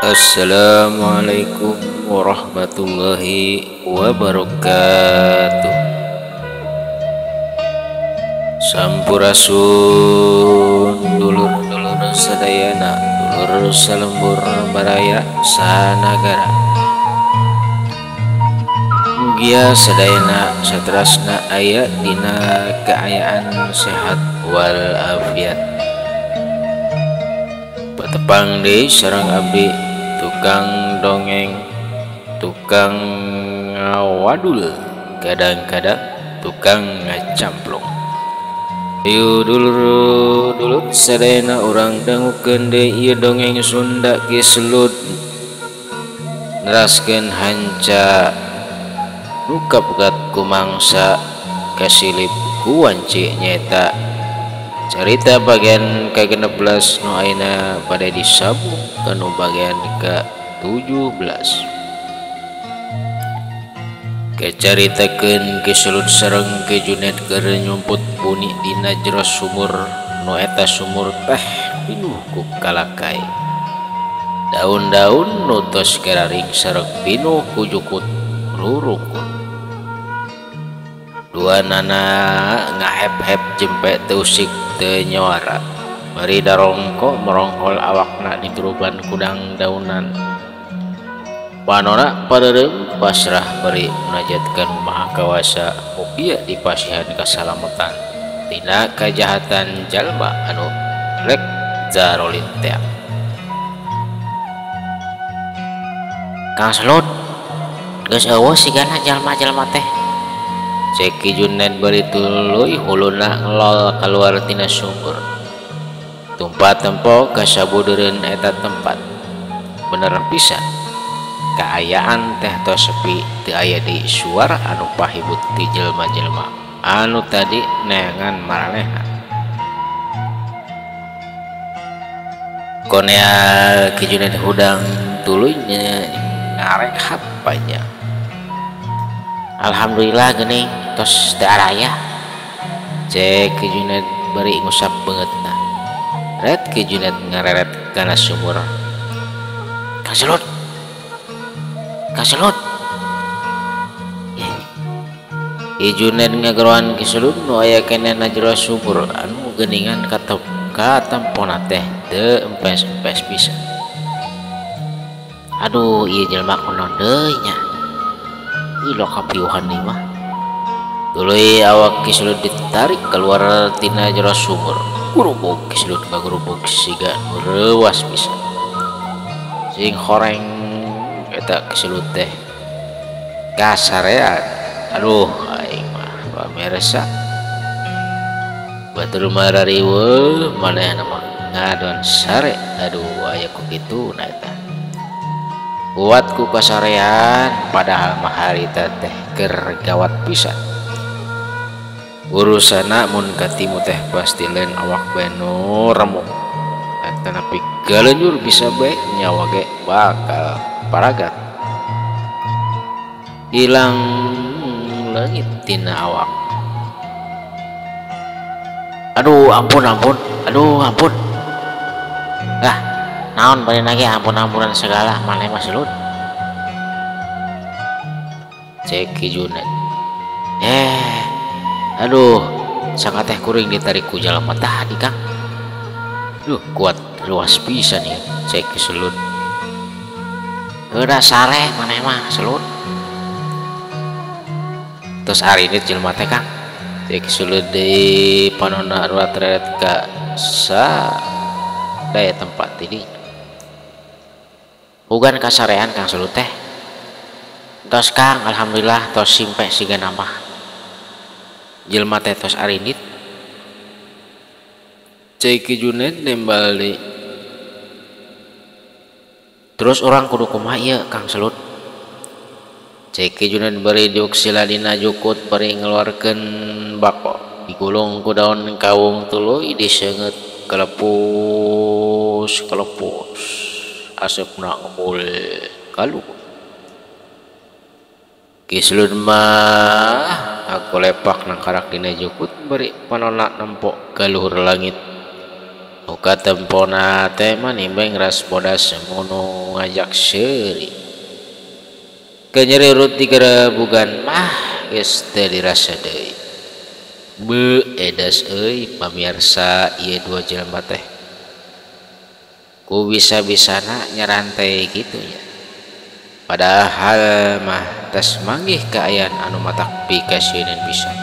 Assalamualaikum warahmatullahi wabarakatuh. Sampurasun dulur-dulur sadayana, dulur salembur baraya sanagara. Mugia sadayana satrasna aya dina kaayaan sehat walafiat. Patepang deui sareng abdi tukang dongeng, tukang ngawadul, kadang-kadang tukang ngacamplung. Ayo dulur sadayana urang dangukeun deui ieu dongeng Sunda ge selut neraskeun hanca nu kapegat ku mangsa kasilip ku wanci nyata carita bagian ke-16 nu ayeuna bade disabung kanu bagian ke-17. Kacaritakeun kesulut sareng ke Junet keur nyumput buni dina jero sumur nu eta sumur teh pinuh ku kalakai. Daun-daun nu tos kararing sareng pinuh ku jukut rurukun. Duanana ngahep-hep jempe teusik teu nyora. Bari darongko meronghol awakna dituruban kudang daunan. Panona parereum pasrah bari munajatkeun Maha Kawasa mugia dipasihan kasalamatan tina kajahatan jalma anu rek zarolin teh. Kang Selut, geus eueuh sigana jalma-jalma teh. Cek Ki Junet bari tuluy huluna ngelol kaluar tina sumur. Tumpah tempo kasabudeureun eta tempat. Bener pisan. Kaayaan teh tos sepi teu aya deui suara anu pahibut ti jelema-jelema anu tadi neangan maranehan. Konea Ki Junet hudang tuluy ngarek hapanya. Alhamdulillah geuning tos teu araya. Cek Ki Junet bari ngusap beungeutna. Ret Ki Junet ngareret kana sumur. Kang Selut, Kang Selut. Ki Junet ngageroan Ki Selut nu aya kenehna jero sumur anu geuningan katampona teh teu empes-empes pisan. Aduh, ieu jelema kunaon deui nya? Ih lo kapiuhan deui mah. Tuluy awak Ki Selut ditarik keluar tina jero sumur. Gurubuk Ki Selut ngagurubuk siga nu reuwas pisan. Sing horeng eta Ki Selut teh kasarean. Aduh aing mah pamirsa batur marariweuh manehna mah ngadon sare. Aduh aya kukitu eta buat ku kasarean padahal mah harita teh keur gawat pisan. Urusana mun katimu teh pasti lain awak bae nu remuk eta nepi galeunjur bisa bae nyawa ge bakal paragat hilang leungit tina awak. Aduh ampun, aduh ampun. Lah naon bari lagi ampun-ampunan segala maneh mah Selut. Cek Ki Junet. Aduh sangat teh kuring ditarik ku jalma tadi Kang. Duh kuat luas pisan ya Cek Ki Selut. Udah sare maneh mah Selut. Terus hari ini jelema teh Kang. Cek Ki Selut di panonna ruatret ka sa daya tempat tadi. Bukan kasarean Kang Selut teh. Tos Kang alhamdulillah tos simpe sigana mah. Jelema teh tos arinit. Cek Ki Junet nembal deui. Terus orang kudu kumaha ieu Kang Selut? Cek Ki Junet bari juk sila dina jukut bari ngeluarkeun bako digulung ku daun kawung tuluy diseungeut kelepus asepna ngembul kalu. Ki Selut mah aku lepak nang karak dina jukut bari panonna nempok ka luhur langit. muka tempona teh manimbeng ras bodas semono ngajak seuri kenyerurut di gerebugan mah geus teu dirasa deui. Be edas euy pamirsa ieu dua jelema teh ku bisa-bisana nyerantai gitu ya. Padahal mah tes manggih keayaan anu matak pikasieun pisan.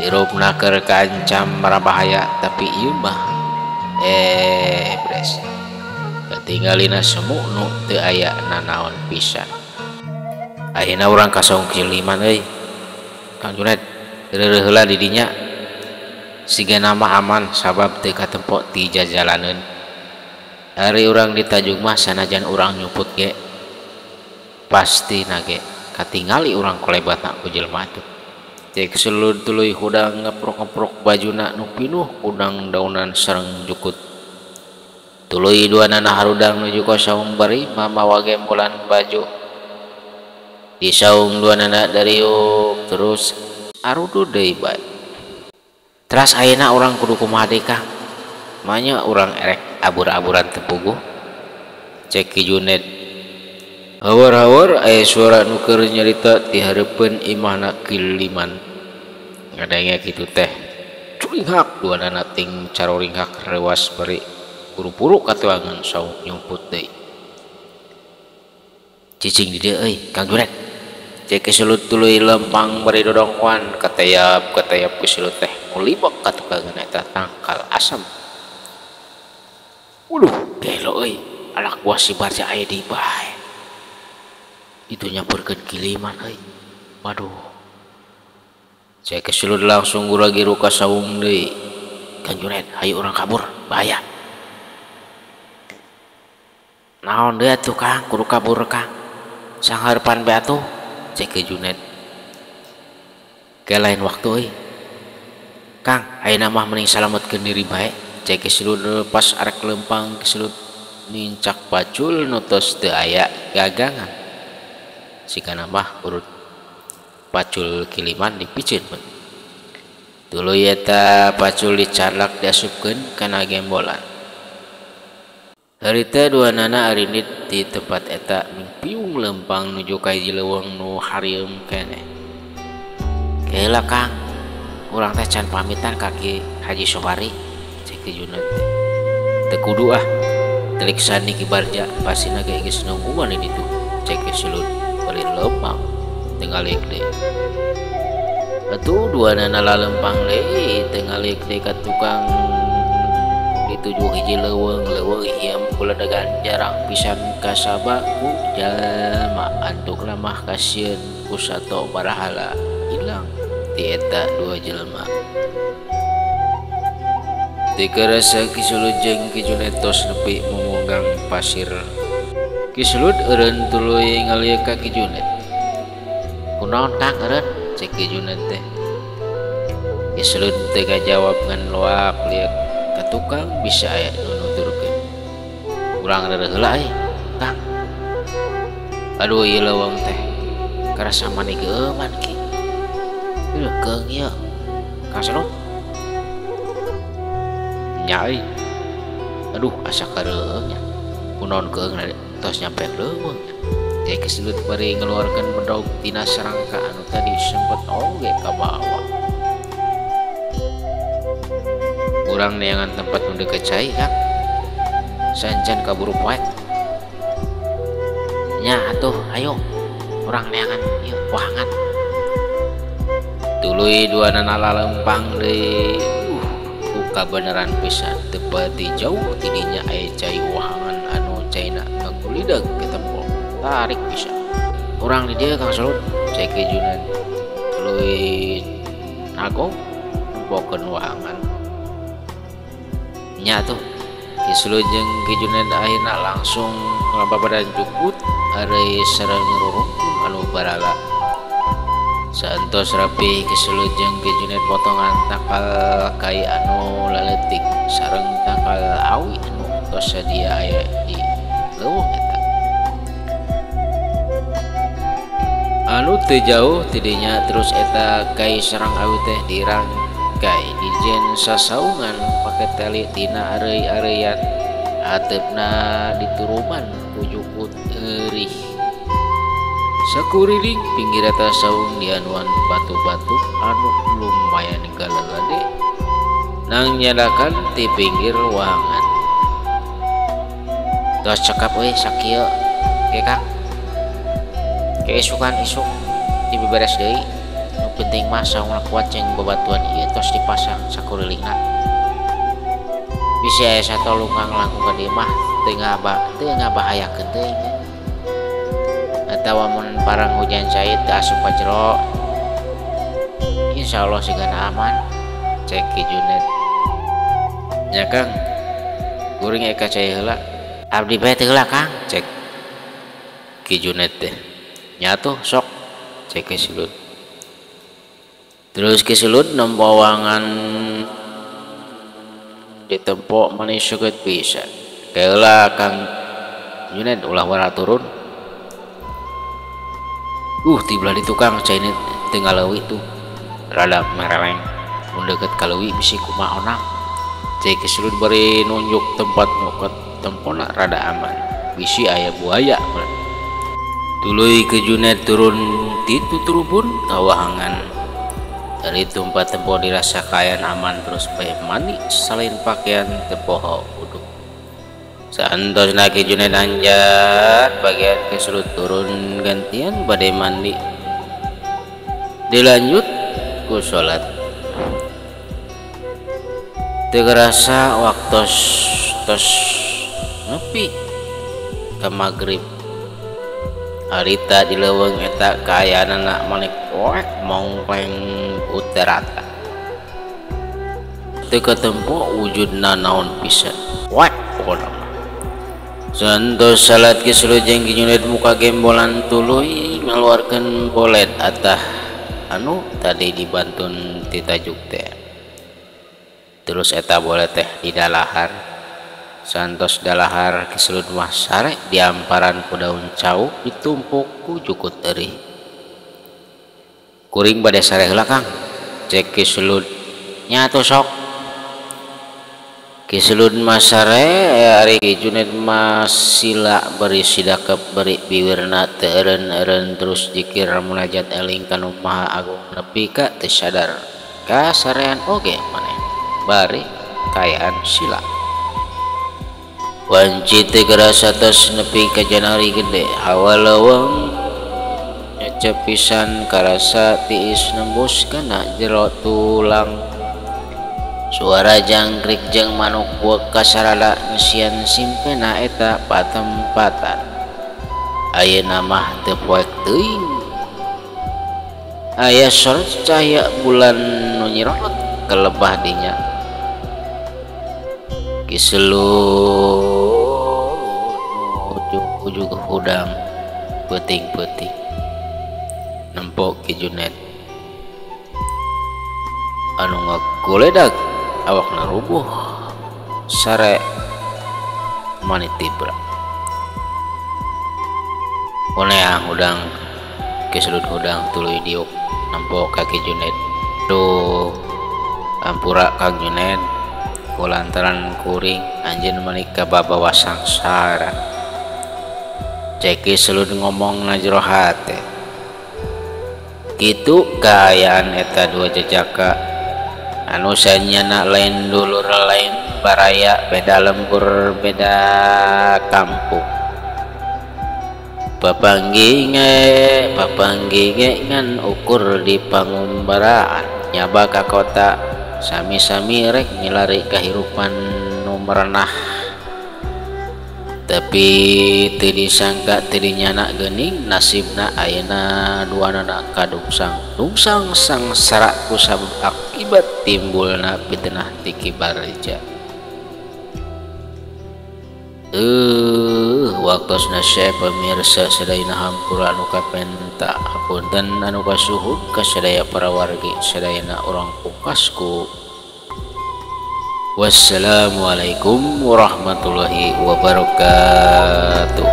Hirupna keur kaancam marabahaya tapi ieu mah bres. Ketinggalina semu nu teu aya nanaon pisan. Ayeuna urang kasaung kiliman euy. Kang Junaid reureul heula di dinya. Siga nama aman sabab teu katempo ti jajalaneun. Ari urang di Tanjung mah sanajan urang nyuput ge pasti nage katingali urang kolebatna ku jelema teh. Cek selud tuluy hudang ngeprok-ngeprok bajuna nu pinuh udang daunan sareng jukut. Tuluy duanana harudang nuju ka saung bari mamawa gembolan baju. Di saung duanana dariuk terus arudu deui bae. Teras ayeuna urang kudu kumaha deui Kang? Manya urang erek abur-aburan tepuguh. Cek Ki Junaid. Hawar-hawar aya suara nu keur nyarita ti hareupeun imahna Kiliman. Ngadenge kitu teh. Curinghak duanana ting caroringhak rewas bari puru-puru katuangan saung nyumput deui. Cicing di dieu euy Kang Junaid. Cek kesulut tuluy lempang bari dodongkoan katayap kesulut teh mulibok katukangan eta tangkal asam. Uluh gelo euy alak buah si Barja aya di bae. Itu nyamperkeun Kiliman euy. Waduh. Cek kesulut langsung gura-giru ka saung deui. Kang Junaid, hayu urang kabur, bahaya. Naon deui atuh Kang, kudu kabur Kang. Sangharpan bae atuh. Cek ke Junaid. Ke lain waktu euy. Kang, ayeuna mah mending salametkeun diri bae. Cek ke selut pas arek lempang ke selut nincak pacul nu tos teu aya gagangan. Sikana mah urut pacul Kiliman dipiceun. Tuluy eta pacul dicalak diasupkeun kana gembolan. Harita duanana arinit di tempat eta mimpiung lempang nuju ka hiji leuweung nu harieum keneh. Keula Kang, urang teh can pamitan ka Ki Haji Sobari. Cek Ki Junaid teh. Teu kudu ah. Telik sani Ki Barja pasina ge geus nungguan di ditu. Cek Ki Sulut bari lempang tingalik deui. Atuh duanana lalempang deui tingalik deui ka tukang dituju hiji leuweung hiam kuladegan jarang pisan kasaba ku jalma antuk lamah kasieun ku sato barahala ilang ti eta dua jelema. Ti karasa Ki Sulut jeung Ki Junaid tos nepi memunggang pasir. Ki Sulut eureun tuluy ngalieu ka Ki Junaid. Kunaon Kang eureun? Cek Ki Junaid teh. Ki Sulut teu ngajawab ngan loak liek ka tukang bisa aya nu nuturkeun. Urang reureul heula euy, Kang. Aduh ieu leuweung teh karasa mani geuman Ki. Ieu keung ieu. Kang Sulut. Nya euy. Aduh asa kareueung nya. Kunaon keung tos nyampe leuweung nya. Cek Ki Sulut bari ngeluarkeun bedog tina serangka anu tadi sempet oge ka bawah. Urang neangan tempat nu deukeut cai Kang. Sanjan kaburu poek. Nya atuh ayo. Urang neangan ieu wahangan. Tuluy duanana lalempang deui. Kabeneran pisan teu pati jauh ti dinya aya cai wahangan anu caina ngakulidag ke tempo. Tarik pisan. Urang di dieu Kang Sulut. Cek Ki Junaid. Tuluy nagong nempokeun wahangan. Nya tuh Ki Sulut jeung Ki Junaid ayeuna langsung ngababadan jukut ari sareng rurungkun anu barala. Saentos rapi Ki Sulut jeung Ki Junaid potongan takal kai anu laletik sareng takal awi anu tos sadia aya di leuweung eta. Anu teu jauh ti dinya terus eta kai sareng awi teh dirang kai dijen sasaungan pake tali tina arei-areian atepna dituruman kujukut erih sakuriling pinggir eta saung dianuan batu-batu anu lumayan galalade nang nyadakan di pinggir ruangan tos cekap sakieu ke Kang keisukan isuk dibeberes deui nu penting mah saung kuat jeung babatuan ieu tos dipasang sakurilingna bisa aya satolungang langkung ka dieu mah teu ngabahayakeun teuing atawa mun parang hujan cair teu asup ka jero insyaallah sigana aman cek Ki Junet nya Kang kuring eka cai heula abdi bae teu heula Kang cek Ki Junet teh nya tuh sok cek Ki Sulut terus Ki Sulut nempowangan ditempo manis suget pisan heula Kang Junet ulah wara turun tibelah di tukang cai tinggal leuwih tuh rada mereleng mun deukeut ka leuwih bisi kumaha onang cai Ki Sulut bari nunjuk tempat nu tempona rada aman bisi aya buaya tuluy Ki Junet turun ti tuturupun tawahangan dari tempat tempo dirasa kayan aman terus bae mandi selain pakaian tepoho uduk santosna Ki Junet anjat bagian Ki Sulut turun gantian bade mandi dilanjut ku salat teu kerasa waktos tos nepi ka magrib harita di leuweung eta kaayaanana manik poek mongpeng uterata teu katempo wujudna naon pisan poek pokona santos salat Ki Sulut jeung Ki Junet muka gembolan tuluy ngaluarkeun bolet atah anu tadi dibantun ti tajuk teh terus eta bolet teh didalahar santos dalahar Ki Sulut mah sare diamparan ku daun cau ditumpuk ku jukut eueuh kuring bade sare heula Kang cek Ki Sulut nya atuh sok Ki Sulut mah sare ari Ki Junet mah sila bari sidakep bari biwirna teu eureun-eureun terus zikir munajat eling ka Nu Maha Agung nepi ka teu sadar ka sarean oge maneh bari kayaan sila wanci teu gerasa tos nepi ka janari gede hawa leuweung nyecep pisan karasa tiis nembus kana jero tulang suara jangkrik jeung manuk buek kasarada nyesian simpena eta patempatan ayeuna mah teu poek teuing aya sorot cahaya bulan nu nyirot kelebah dinya Ki Sulut ujug hudang peuting-peuting nempok Ki Junet anu ngagoledag awakna rubuh sare mani tibra oneang hudang Ki Sulut hudang tuluy diuk nempok ka Ki Junet duh ampura Kang Junet kulantaran kuring anjeun meuli ka babawa sangsara cek Ki Sulut ngomong na jero hate kitu kaayaan eta dua jejaka anu sanyana lain dulur lain baraya beda lembur beda kampung papangginge ngan ukur di pangumbaraan nyaba ka kota sami-sami rek milari kahirupan nu merenah tapi teu disangka teu dinyana geuning nasibna ayeuna duanana kadungsang sangsara ku sabab akibat timbulna fitnah ti kibarja waktosna Syekh pemirsa sadayana hampura anu kapenta hapunten anu kasuhun ka sadaya para wargi sadayana urang pungkasku wassalamualaikum warahmatullahi wabarakatuh.